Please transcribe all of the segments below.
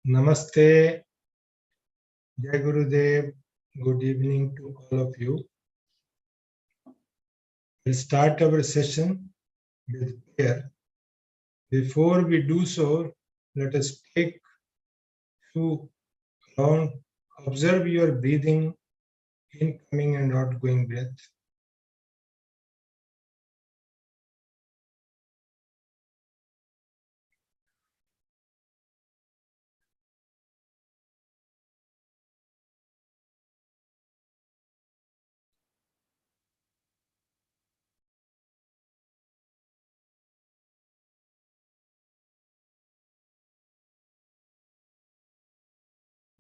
Namaste, Jai Gurudev. Good evening to all of you. We'll start our session with prayer. Before we do so, let us take few long, observe your breathing, incoming and outgoing breath.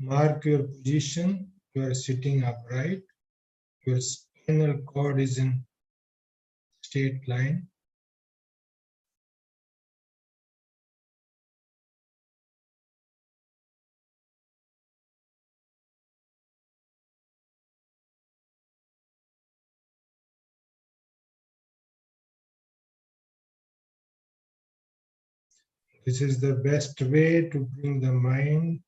Mark your position. You are sitting upright. Your spinal cord is in straight line. This is the best way to bring the mind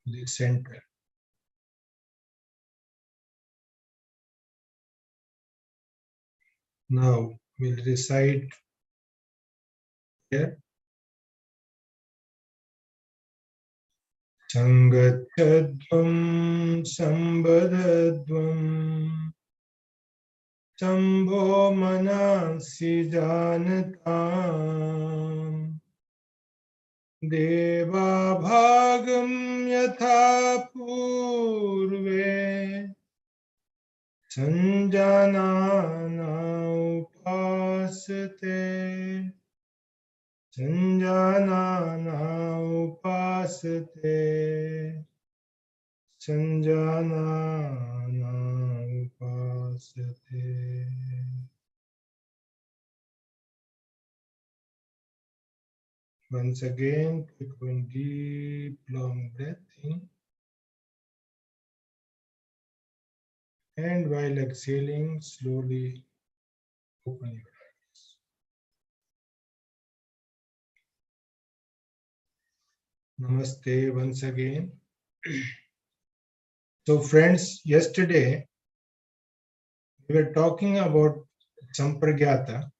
to the center. Now we'll recite here. Sangachadvam sambadadvam Sambho manasi janatam Deva bhagam yatha purve Sanjanana upasate Sanjanana upasate Sanjanana upasate. Once again, take one deep, long breath in. And while exhaling, slowly open your eyes. Namaste once again. So friends, yesterday we were talking about Sampragyata,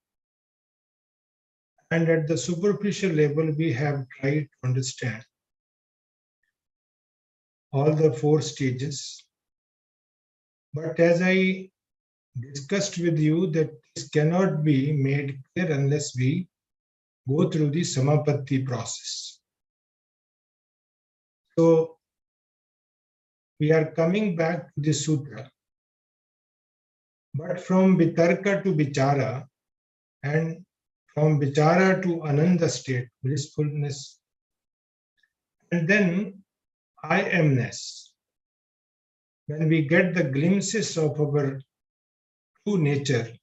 and at the superficial level we have tried to understand all the 4 stages. But as I discussed with you that this cannot be made clear unless we go through the Samapatti process. So we are coming back to the sutra, but from Vitarka to Vichara and from Vichara to Ananda state, blissfulness, and then I amness. When we get the glimpses of our true nature,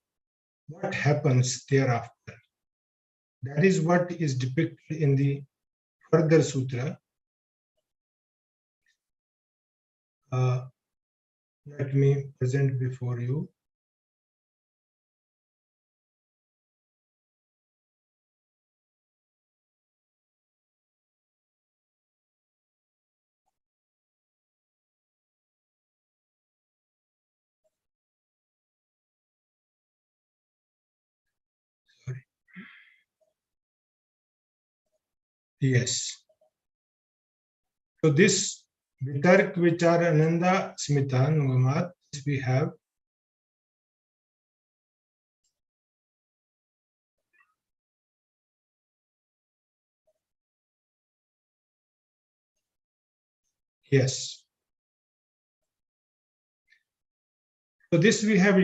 what happens thereafter? That is what is depicted in the further sutra. Let me present before you. Sorry. Yes. So this Vitark, Vichara, Ananda, Smita, Nugamat, we have. Yes. So this we have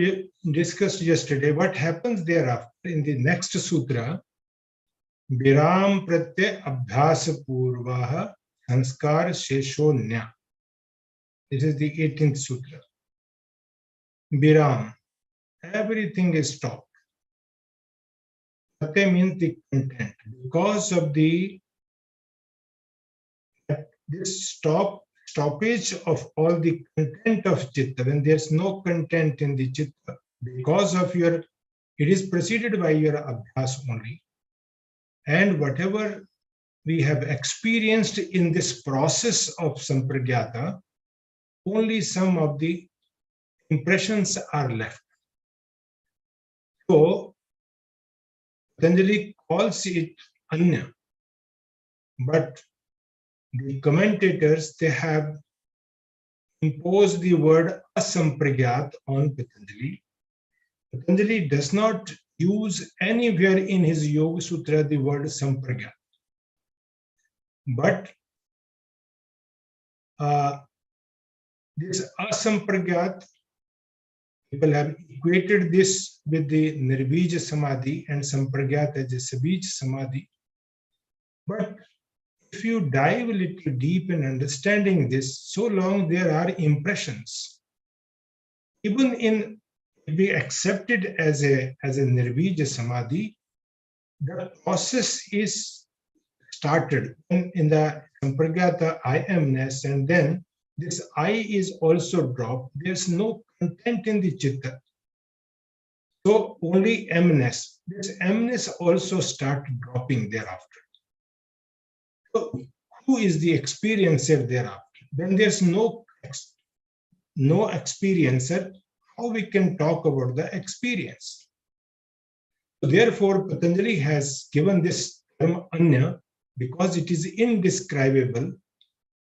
discussed yesterday. What happens thereafter in the next sutra? Viram pratyay abhyasa purvaha sanskar sheshonya. This is the 18th sutra. Viram. Everything is stopped. Pratyay means the content. Because of this stoppage of all the content of chitta, when there's no content in the chitta, because of it is preceded by your abhyas only. And whatever we have experienced in this process of Sampragyata, only some of the impressions are left. So, Patanjali calls it Anya, but the commentators, they have imposed the word Asampragyat on Patanjali. Patanjali does not use anywhere in his Yoga Sutra the word Sampragyat. But this Asampragyat, people have equated this with the Nirvija Samadhi and Sampragyat as a Sabij Samadhi. But if you dive a little deep in understanding this, so long there are impressions. Even in, if we accept it as a Nirvija Samadhi, the process is started in the Sampragyata I amness, and then this I is also dropped. There's no content in the chitta. So only amness. This amness also start dropping thereafter. So who is the experiencer thereafter? When there's no experiencer, how we can talk about the experience? So therefore, Patanjali has given this term Anya because it is indescribable.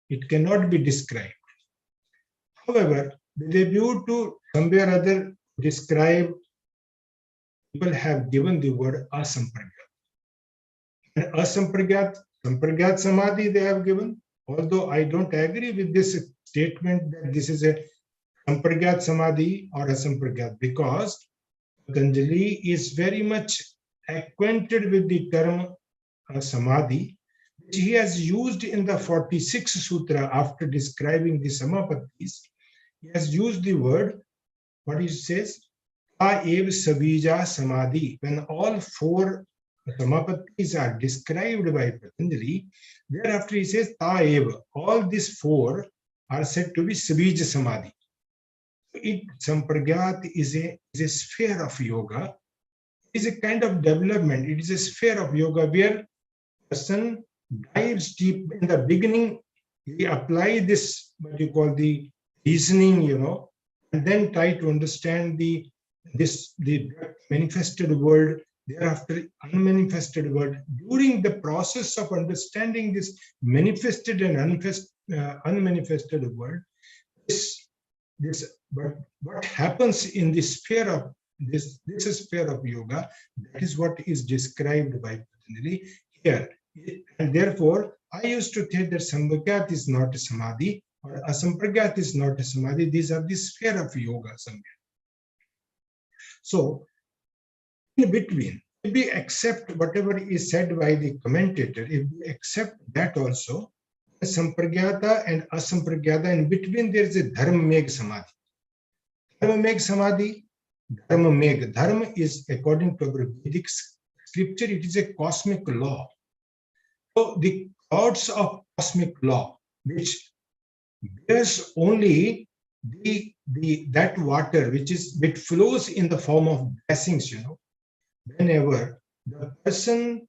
It cannot be described. However, with a view to somewhere or other describe, people have given the word Asampragyat. And Asampragyat, Sampragyat Samadhi they have given, although I don't agree with this statement that this is a Sampragyat Samadhi or Asampragyat, because Patanjali is very much acquainted with the term Samadhi, which he has used in the 46th Sutra after describing the Samapattis. He has used the word, what he says, Ta ev sabija samadhi. When all four Samapattis are described by Patanjali, thereafter he says Ta ev. All these four are said to be sabija samadhi. Sampragyat is a sphere of yoga. It is a kind of development. It is a sphere of yoga where person dives deep. In the beginning, he apply this, what you call the reasoning, and then try to understand the manifested world, thereafter unmanifested world. During the process of understanding this manifested and unmanifested world, what happens in the sphere of this sphere of yoga, that is what is described by Patanjali here. And therefore, I used to think that Sampragyat is not a samadhi or Asampragyat is not a samadhi. These are the sphere of yoga somewhere. So, in between, if we accept whatever is said by the commentator, if we accept that also, Sampragyata and Asampragyata, in between there is a Dharma Meg Samadhi. Dharma Meg Samadhi, Dharma Meg. Dharma is, according to our Vedic scripture, it is a cosmic law. So the thoughts of cosmic law, which bears only that water which flows in the form of blessings, whenever the person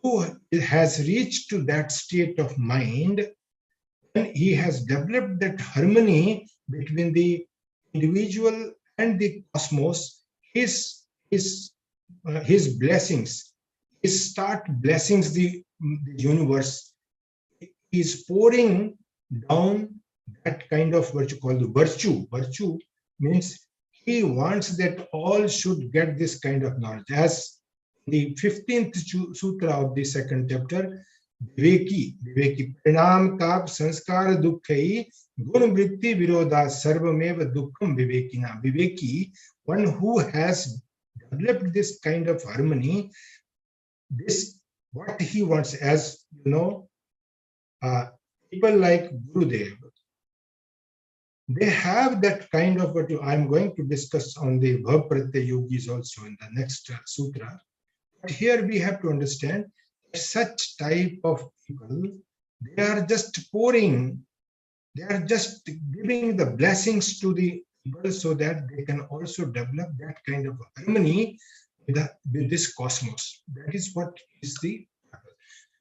who has reached to that state of mind, when he has developed that harmony between the individual and the cosmos, his blessings, his start blessings the universe. He is pouring down that kind of what you call the virtue. Virtue means he wants that all should get this kind of knowledge. As the 15th sutra of the second chapter, Viveki, Pranam Tap Sanskara Dukkhai Gun Vritti Viroda Sarvameva Dukkham Vivekina. Viveki, one who has developed this kind of harmony, this what he wants, as people like Gurudev, they have that kind of what I'm going to discuss on the verb pratyaya yogis also in the next sutra. But here we have to understand that such type of people, they are just pouring, they are just giving the blessings to the people so that they can also develop that kind of harmony with this cosmos. That is what is the purpose.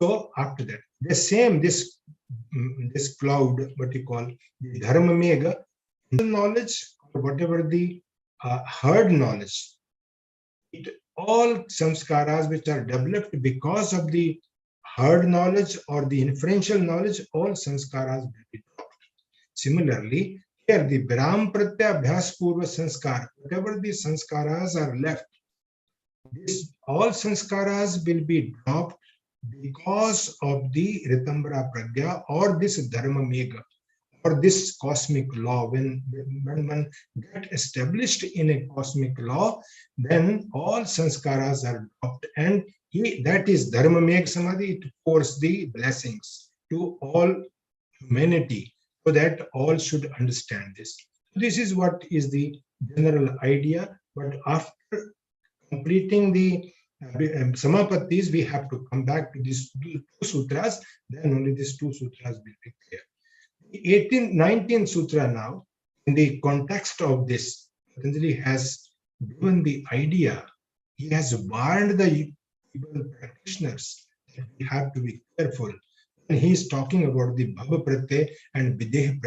So after that, the same, this cloud, what you call the Dharma Mega, knowledge, or whatever the heard knowledge, all samskaras which are developed because of the heard knowledge or the inferential knowledge, all samskaras will be dropped. Similarly, here the Brahm Pratyabhyas Purva Sanskar, whatever the sanskaras are left, all sanskaras will be dropped because of the Ritambara Pragya or this Dharma Mega or this cosmic law. When one get established in a cosmic law, then all sanskaras are dropped, and that is Dharma Mega Samadhi. It pours the blessings to all humanity so that all should understand this. This is what is the general idea, but after completing the Samapattis, we have to come back to these two sutras, then only these two sutras will be clear. 19th sutra now, in the context of this, Patanjali has given the idea, he has warned the practitioners that we have to be careful. And he is talking about the Bhava Pratyay and Videha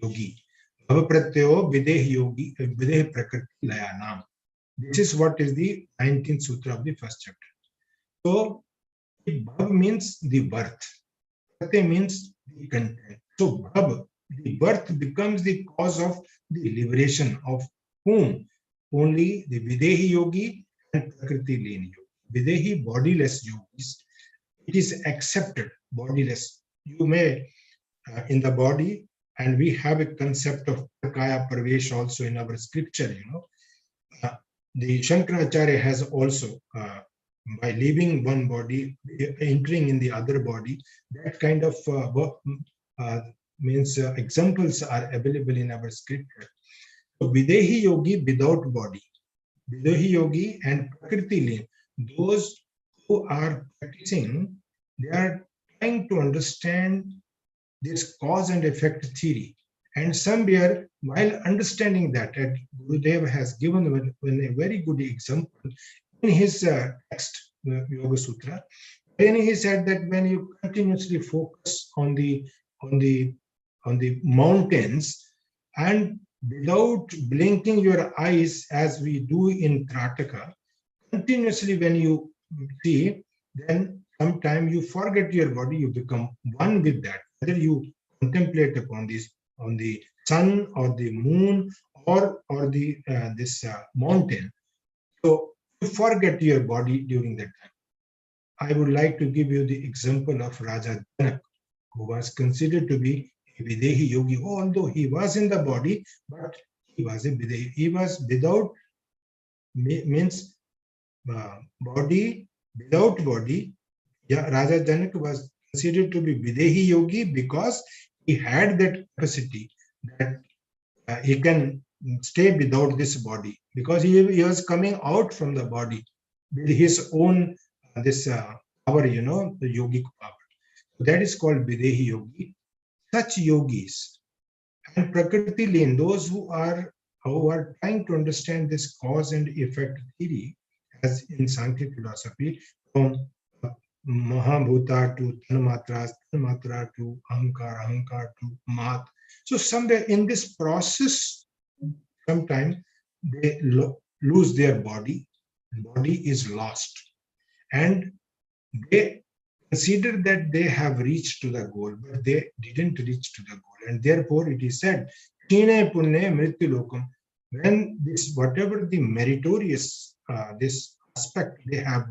Yogi. Bhava Pratyao Videha Yogi, Videha Prakriti Layanam. This is what is the 19th sutra of the first chapter. So, Bhav means the birth. Pratyay means the content. So, Bhav, the birth becomes the cause of the liberation of whom? Only the Videhi Yogi and Prakriti Lena Yogi. Videhi, bodiless yogis. It is accepted, bodiless. You may, in the body, and we have a concept of Kaya Parvesh also in our scripture, the Shankaracharya has also, by leaving one body, entering in the other body, that kind of means examples are available in our scripture. So Videhi Yogi without body, Videhi Yogi and Prakriti Lena, those who are practicing, they are trying to understand this cause and effect theory. And somewhere, while understanding that, Gurudev has given a very good example in his text, Yoga Sutra. Then he said that when you continuously focus on the mountains and without blinking your eyes, as we do in Trataka, continuously when you see, then sometimes you forget your body, you become one with that. Whether you contemplate upon this, on the sun or the moon or the this mountain, so you forget your body during that time. I would like to give you the example of Raja Janak, who was considered to be a Videhi Yogi, although he was in the body, but he was a Videhi. He was without, means body, without body. Yeah, Raja Janak was considered to be Videhi Yogi because he had that capacity that he can stay without this body, because he was coming out from the body with his own this power, the yogic power. So that is called Videhi Yogi. Such yogis and Prakriti Lane, those who are trying to understand this cause and effect theory, as in Sankhya philosophy, from Mahabhuta to Tanmatra, Tanmatra to Ahankar, Ahankar to Mahat. So somewhere in this process, sometimes they lose their body is lost, and they consider that they have reached to the goal, but they didn't reach to the goal, and therefore it is said, Kshine Punne Mrityu Lokam. When this, whatever the meritorious this aspect they have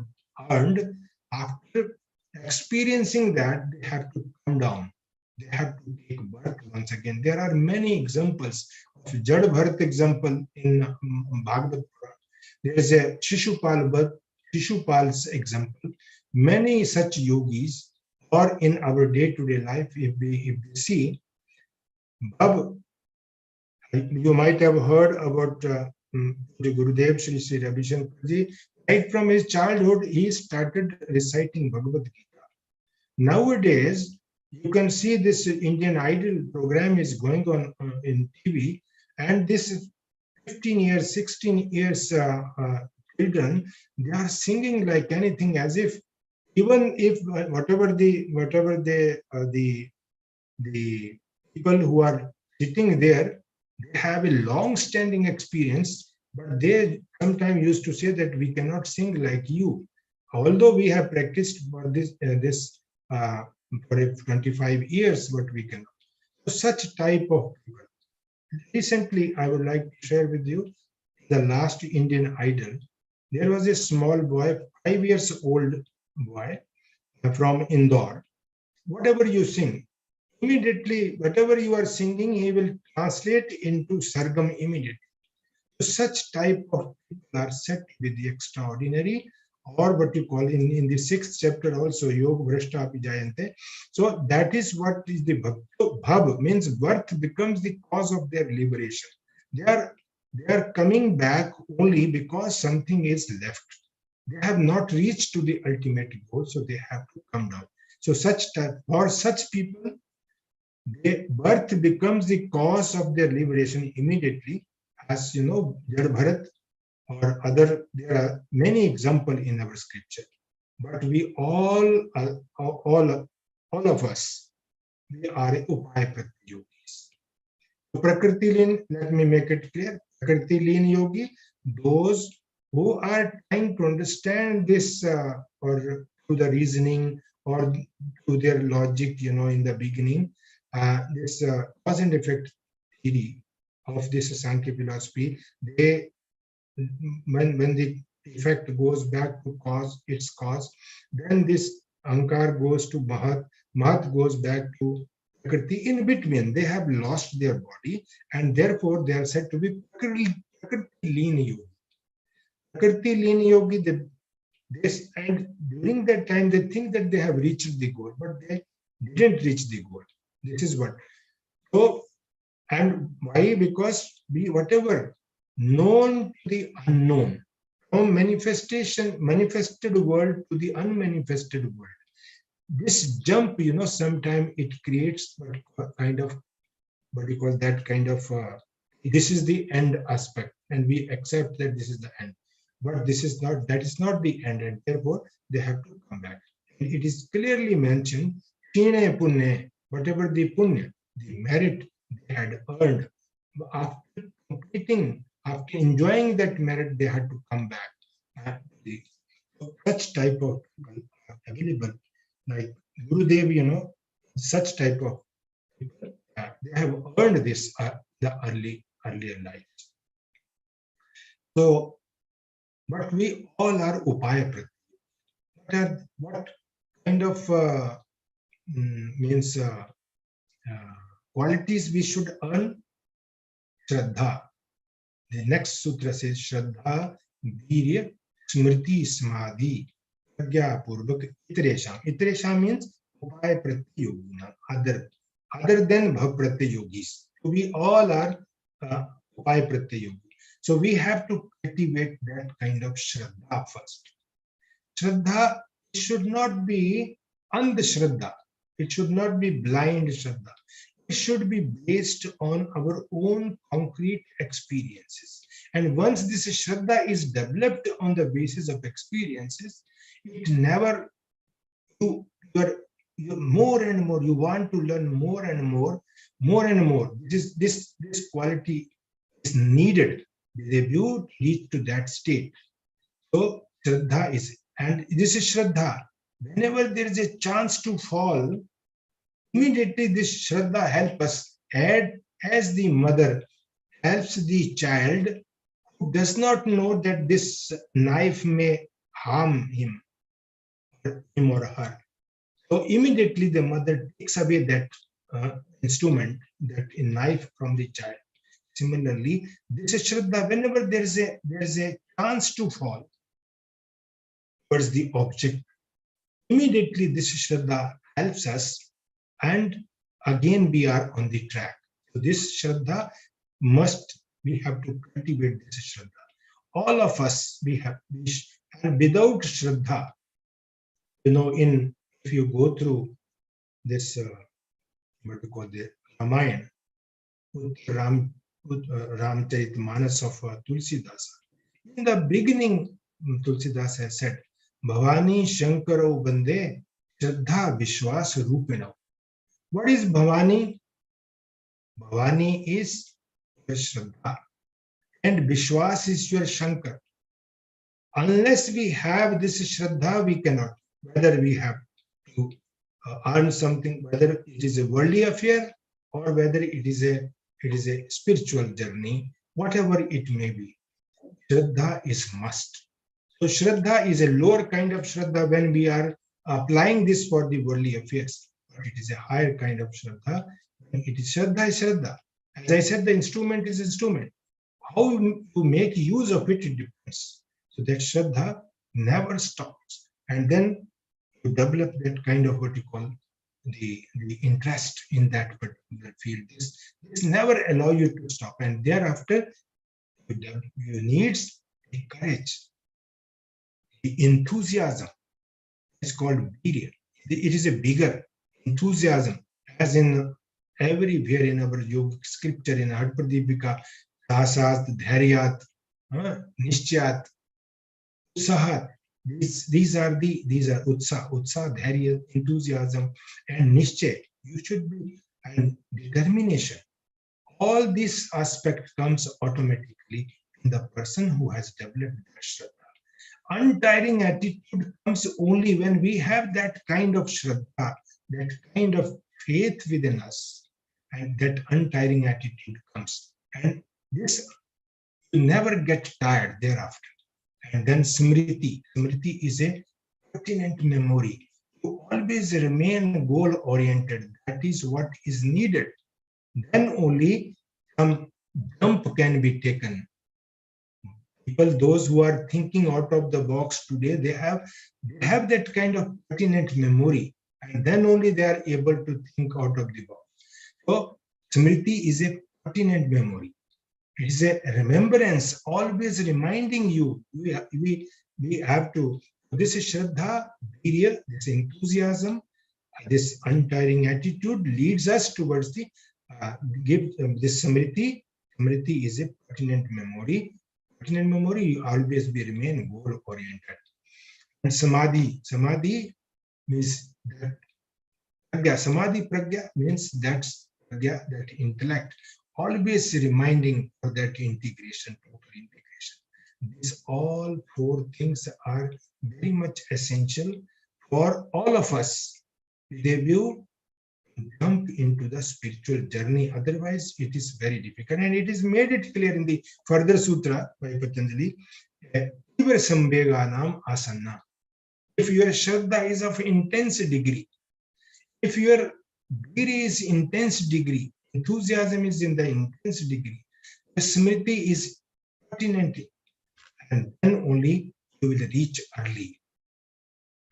earned, after experiencing that, they have to come down. They have to take birth once again. There are many examples of Jad Bharat example in Bhagavad Purana. There is a Shishupal's example. Many such yogis, or in our day-to-day life, if we see, you might have heard about the Gurudev Sri Ravi Shankar Ji. Right from his childhood, he started reciting Bhagavad Gita. Nowadays, you can see this Indian Idol program is going on in TV, and this 15 years, 16 years children, they are singing like anything, as if even if the people who are sitting there, they have a long-standing experience, but they sometimes used to say that we cannot sing like you, although we have practiced for uh, for 25 years, but we cannot. So such type of people. Recently, I would like to share with you the last Indian Idol. There was a small boy, 5 years old boy from Indore. Whatever you sing, immediately, whatever you are singing, he will translate into Sargam immediately. So such type of people are set with the extraordinary, or what you call in the sixth chapter also, Yog Vrashta Api Jayante. So that is what is the bhav. So bhav means birth becomes the cause of their liberation. They are they are coming back only because something is left. They have not reached to the ultimate goal, so they have to come down. So for such people, birth becomes the cause of their liberation immediately. As you know, Jad Bharat or other, there are many examples in our scripture. But we all of us, we are Upaya Prakriti yogis. Prakriti Lean, let me make it clear. Prakriti Lean yogi, those who are trying to understand this or through the reasoning or through their logic, in the beginning, this cause and effect theory of this Sankhya philosophy, they when the effect goes back to its cause, then this Ankar goes to Mahat, Mahat goes back to Prakriti. In between, they have lost their body, and therefore they are said to be Prakriti lean yogi. Prakriti lean yogi, and during that time they think that they have reached the goal, but they didn't reach the goal. This is what. So, and why? Because whatever known to the unknown, from manifested world to the unmanifested world. This jump, sometimes it creates kind of what we call that kind of this is the end aspect, and we accept that this is the end. But that is not the end, and therefore they have to come back. And it is clearly mentioned, Shine Punya, whatever the punya, the merit they had earned, after completing, after enjoying that merit, they had to come back. Such type of people are available, like Gurudev, such type of people, they have earned this the earlier life. So, but we all are upaya prati. What kind of means qualities we should earn? Shraddha. The next sutra says Shraddha, Virya, Smriti, Samadhi, Pragya, Purvak, Itresham. Itresham means upaya prati yogina, other than bhav prati yogis. So we all are upaya prati yogi. So we have to cultivate that kind of Shraddha first. Shraddha should not be andhshraddha. It should not be blind Shraddha. It should be based on our own concrete experiences. And once this Shraddha is developed on the basis of experiences, it never, you more and more, you want to learn more and more, This quality is needed with a view to reach to that state. So Shraddha is, and this is Shraddha. Whenever there is a chance to fall, immediately this Shraddha helps us, as the mother helps the child who does not know that this knife may harm him or her. So immediately the mother takes away that instrument, that knife from the child. Similarly, this is Shraddha. Whenever there is a chance to fall towards the object, immediately this Shraddha helps us, and again we are on the track. So this Shraddha we have to cultivate this Shraddha. All of us, and without Shraddha, if you go through this, what we call the Ramayana, Ramcharitmanas of Tulsidas. In the beginning, Tulsidas has said Bhavani Shankaro Bande Shraddha Vishwas Rupino. What is Bhavani? Bhavani is your Shraddha and Vishwas is your Shankar. Unless we have this Shraddha, we cannot. Whether we have to earn something, whether it is a worldly affair or whether it is a spiritual journey, whatever it may be, Shraddha is must. So Shraddha is a lower kind of Shraddha when we are applying this for the worldly affairs. But it is a higher kind of Shraddha. When it is Shraddha is Shraddha. As I said, the instrument is instrument. How you make use of it, it depends. So that Shraddha never stops. And then you develop that kind of what you call the interest in that particular field. This never allow you to stop. And thereafter, you need the courage, the enthusiasm. It's called virya. It is a bigger enthusiasm, as in everywhere in our yogic scripture, in Hadpradipika, Sahasat, Dhairyat, Nishchyat, Utsahat. These are Utsaha, Dhairya, enthusiasm, and Nishchay. You should be, and determination. All this aspect comes automatically in the person who has developed that Shraddha. Untiring attitude comes only when we have that kind of Shraddha, that kind of faith within us, and that untiring attitude comes. And this will never get tired thereafter. And then Smriti. Smriti is a pertinent memory. You always remain goal-oriented. That is what is needed. Then only some jump can be taken. People, those who are thinking out of the box today, they have that kind of pertinent memory, and then only they are able to think out of the box. So Smriti is a pertinent memory. It is a remembrance, always reminding you. We have to. This is Shraddha, virya, this enthusiasm, this untiring attitude leads us towards the this Smriti. Smriti is a pertinent memory. Pertinent memory, you always remain goal oriented. And Samadhi means that pragya. Samadhi pragya means that's pragya, that intellect, always reminding for that integration, total integration. These all four things are very much essential for all of us. They will jump into the spiritual journey. Otherwise, it is very difficult. And it is made it clear in the further sutra by Patanjali, Ivra Sambeganam Asanna. If your Shraddha is of intense degree, if your Giri is intense degree, enthusiasm is in the intense degree, the Smriti is pertinent, and then only you will reach early.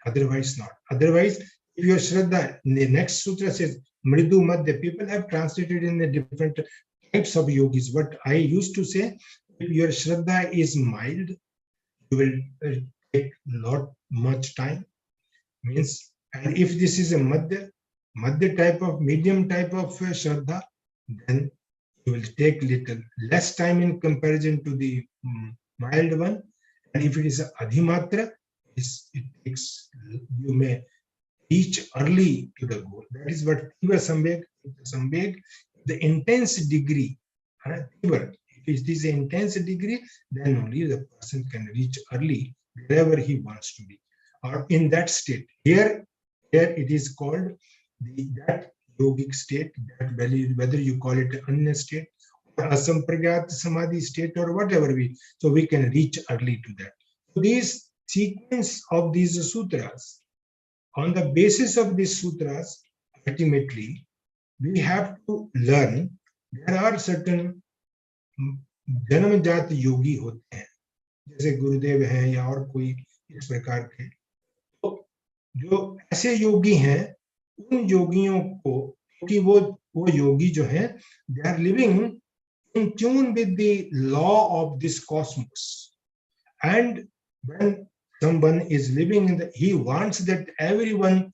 Otherwise not. Otherwise, if your Shraddha, the next sutra says, Mridu Madhya, people have translated in the different types of yogis. What I used to say, if your Shraddha is mild, you will take not much time. Means, and if this is a Madhya type of, medium type of Shraddha, then you will take little less time in comparison to the mild one. And if it is Adhimatra, it takes, you may reach early to the goal. That is what Tiva Sambheg, the intense degree. If it is an intense degree, then only the person can reach early wherever he wants to be, or in that state. Here it is called that yogic state, that value, whether you call it an Anya state or Asampragyat Samadhi state or whatever so we can reach early to that. So these sequence of these sutras, on the basis of these sutras, ultimately, we have to learn. There are certain जन्मजात योगी होते हैं, जैसे गुरुदेव हैं या और कोई इस प्रकार के, तो जो ऐसे योगी हैं, उन योगियों को, क्योंकि वो योगी जो हैं, they are living in tune with the law of this cosmos, and when someone is living in he wants that everyone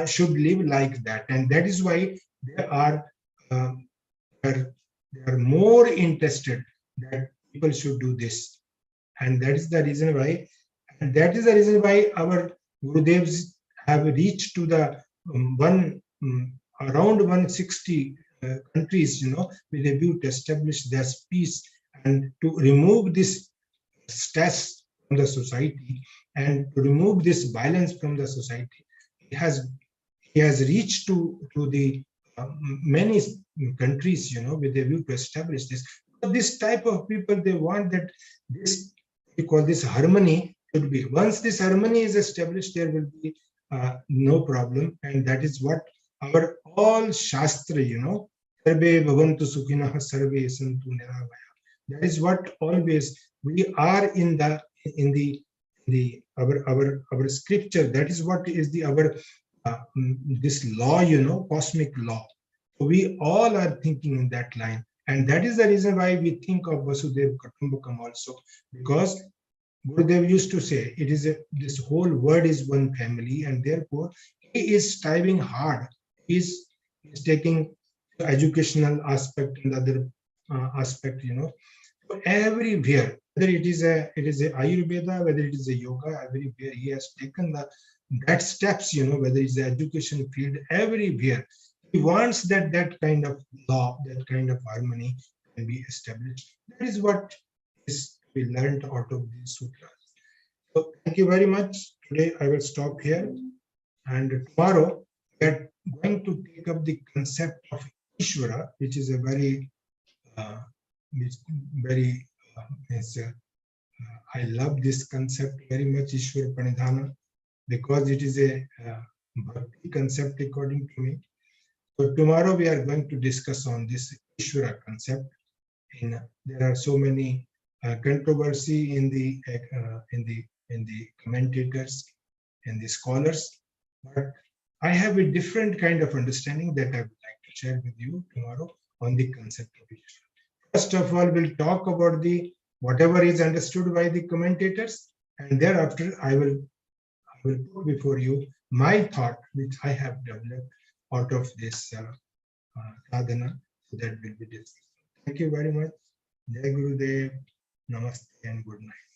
should live like that, and that is why they are more interested that people should do this, and that is the reason why And that is the reason why our Gurudevs have reached to the around 160 countries, with a view to establish their peace and to remove this stress from the society and to remove this violence from the society. He has reached to the many countries, with a view to establish this. But this type of people, they want that this, we call this harmony, should be. Once this harmony is established, there will be no problem, and that is what our all shastra, sarve bhavantu sukhinah sarve santu niravaya. That is what always we are in the our scripture. That is what is the our this law, cosmic law. So we all are thinking in that line, and that is the reason why we think of Vasudev Kutumbakam also, because Gurudev used to say it is this whole world is one family, and therefore he is striving hard. He's taking the educational aspect and other aspect, So everywhere, whether it is a Ayurveda, whether it is a yoga, everywhere he has taken that steps, whether it's the education field, everywhere he wants that kind of law, that kind of harmony can be established. That is what is we learned out of these sutras. So thank you very much. Today I will stop here, and tomorrow we are going to take up the concept of Ishvara, which is a very I love this concept very much, Ishvara Pranidhana, because it is a bhakti concept according to me. So tomorrow we are going to discuss on this Ishvara concept. There are so many controversy in the commentators and the scholars, but I have a different kind of understanding that I would like to share with you tomorrow on the concept of Ishvara. First of all, we'll talk about the whatever is understood by the commentators, and thereafter I will put before you my thought, which I have developed out of this sadhana, so that will be discussed. Thank you very much. Jai Gurudev, Namaste, and good night.